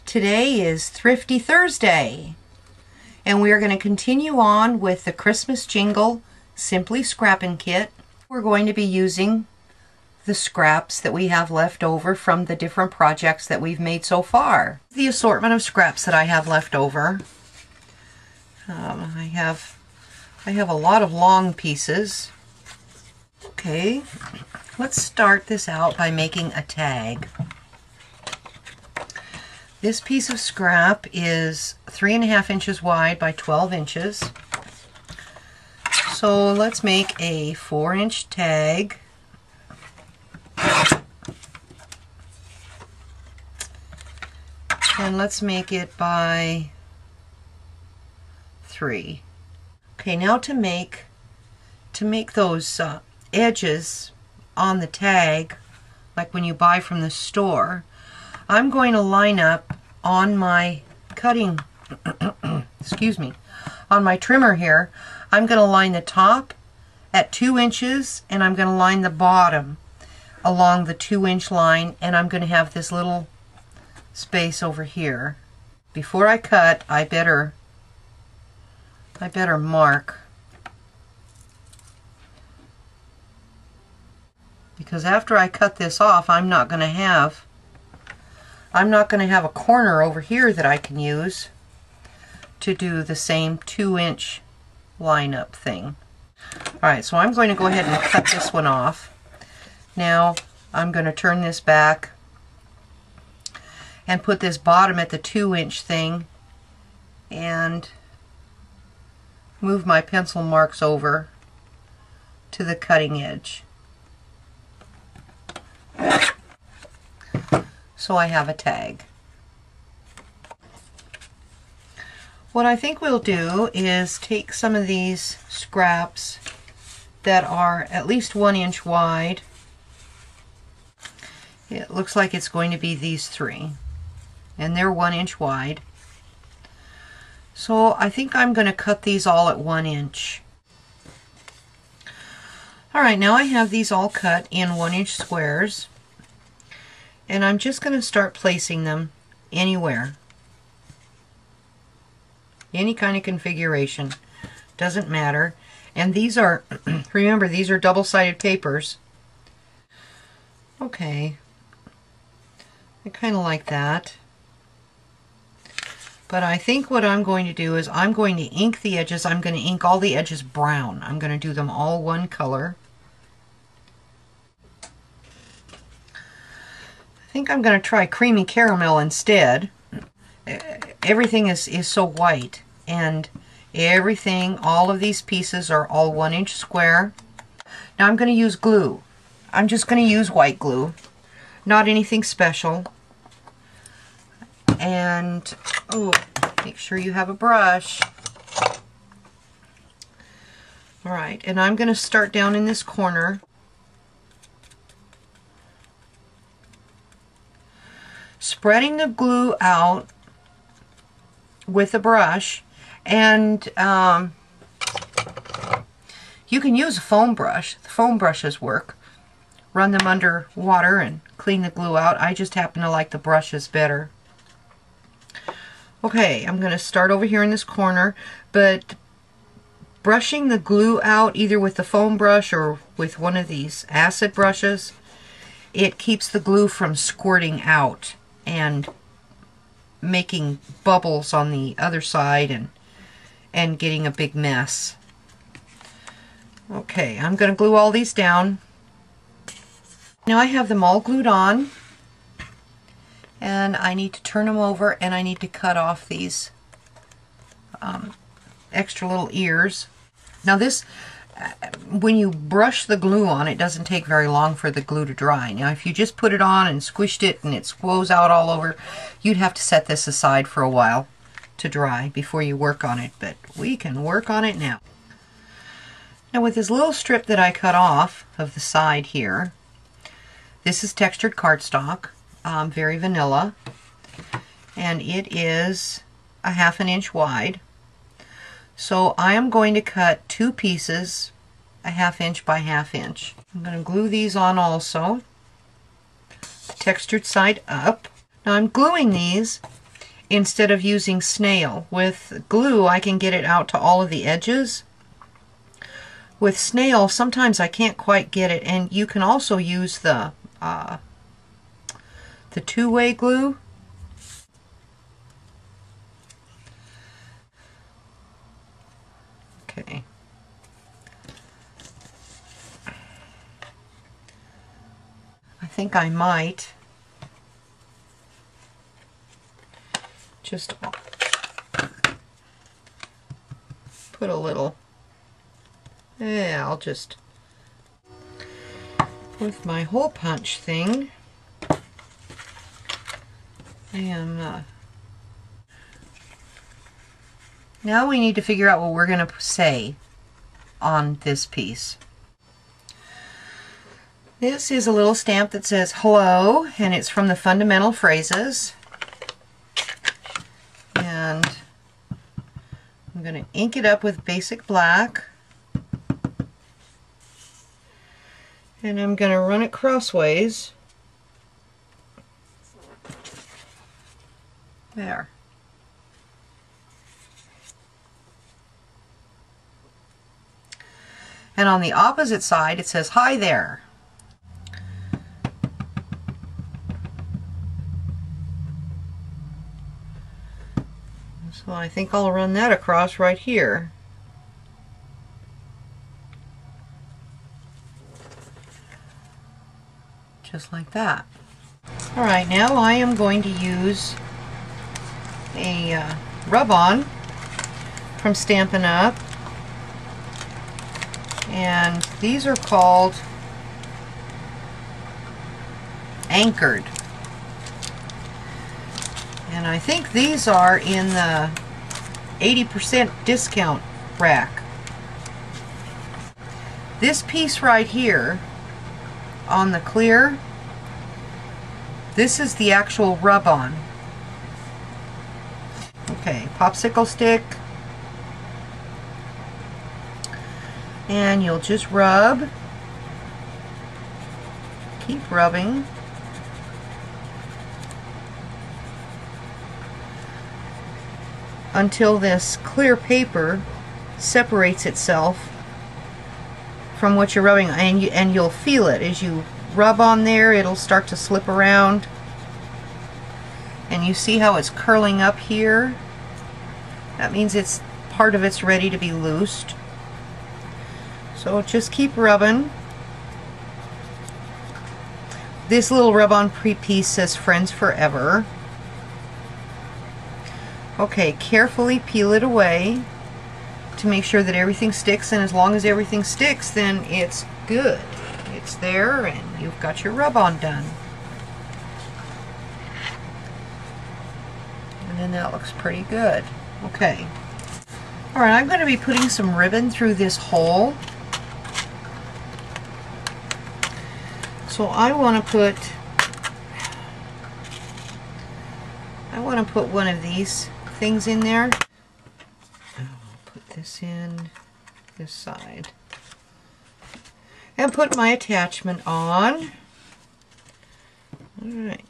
Today is Thrifty Thursday, and we are going to continue on with the Christmas Jingle Simply Scrappin' Kit. We're going to be using the scraps that we have left over from the different projects that we've made so far. The assortment of scraps that I have left over. I have a lot of long pieces. Okay, let's start this out by making a tag. This piece of scrap is 3.5 inches wide by 12 inches. So let's make a 4-inch tag. And let's make it by 3. Okay, now to make those edges on the tag, like when you buy from the store, I'm going to line up on my cutting, excuse me, on my trimmer here. I'm going to line the top at 2 inches, and I'm going to line the bottom along the 2-inch line, and I'm going to have this little space over here. Before I cut, I better mark, because after I cut this off, I'm not going to have a corner over here that I can use to do the same 2-inch line-up thing. Alright, so I'm going to go ahead and cut this one off. Now I'm going to turn this back and put this bottom at the 2-inch thing and move my pencil marks over to the cutting edge. So I have a tag. What I think we'll do is take some of these scraps that are at least 1 inch wide. It looks like it's going to be these 3, and they're 1 inch wide. So I think I'm going to cut these all at 1 inch. Alright, now I have these all cut in 1-inch squares. And I'm just going to start placing them anywhere. Any kind of configuration. Doesn't matter. And these are, remember, these are double-sided papers. Okay. I kind of like that. But I think what I'm going to do is I'm going to ink the edges. I'm going to ink all the edges brown. I'm going to do them all one color. I think I'm going to try creamy caramel instead. Everything is so white, and everything, all of these pieces are all 1-inch square. Now I'm going to use glue. I'm just going to use white glue, not anything special. And oh, make sure you have a brush. Alright, and I'm going to start down in this corner. Spreading the glue out with a brush, and you can use a foam brush. The foam brushes work. Run them under water and clean the glue out. I just happen to like the brushes better. Okay, I'm going to start over here in this corner, but brushing the glue out either with the foam brush or with one of these acid brushes, it keeps the glue from squirting out and making bubbles on the other side and getting a big mess. Okay, I'm going to glue all these down. Now I have them all glued on, and I need to turn them over, and I need to cut off these extra little ears. Now this, when you brush the glue on, it doesn't take very long for the glue to dry. Now if you just put it on and squished it and it squoze out all over, you'd have to set this aside for a while to dry before you work on it, but we can work on it now. Now with this little strip that I cut off of the side here, this is textured cardstock, very vanilla, and it is a 1/2 inch wide. So I am going to cut 2 pieces, a 1/2 inch by 1/2 inch. I'm going to glue these on also, the textured side up. Now I'm gluing these instead of using snail. With glue, I can get it out to all of the edges. With snail, sometimes I can't quite get it, and you can also use the two-way glue. Okay. I think I might just put a little, yeah, I'll just, with my hole punch thing, and now we need to figure out what we're going to say on this piece. This is a little stamp that says hello, and it's from the Fundamental Phrases. And I'm going to ink it up with basic black. And I'm going to run it crossways. There. And on the opposite side it says hi there. So I think I'll run that across right here. Just like that. Alright, now I am going to use a rub-on from Stampin' Up! And these are called Anchored. And I think these are in the 80% discount rack. This piece right here on the clear, this is the actual rub-on. Okay, popsicle stick. And you'll just rub. Keep rubbing. Until this clear paper separates itself from what you're rubbing, and you'll feel it as you rub on there. It'll start to slip around, and you see how it's curling up here. That means it's part of it's ready to be loosed. So just keep rubbing. This little rub-on piece says Friends Forever. Okay, carefully peel it away to make sure that everything sticks, and as long as everything sticks, then it's good. It's there, and you've got your rub-on done. And then that looks pretty good. Okay. Alright, I'm going to be putting some ribbon through this hole. So I want to put one of these things in there. I'll put this in this side and put my attachment on. Alright.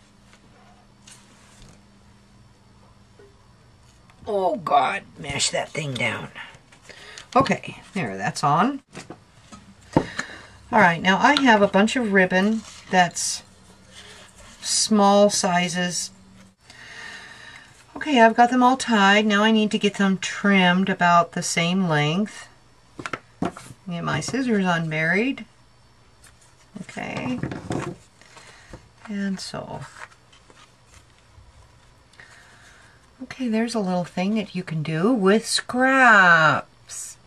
Oh God, mash that thing down. Okay, there, that's on. Alright, now I have a bunch of ribbon that's small sizes. Okay, I've got them all tied. Now I need to get them trimmed about the same length. Get my scissors unburied. Okay. And so. Okay, there's a little thing that you can do with scraps.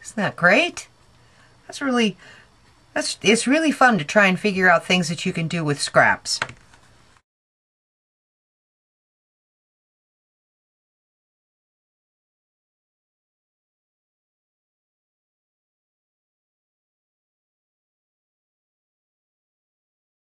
Isn't that great? It's really fun to try and figure out things that you can do with scraps.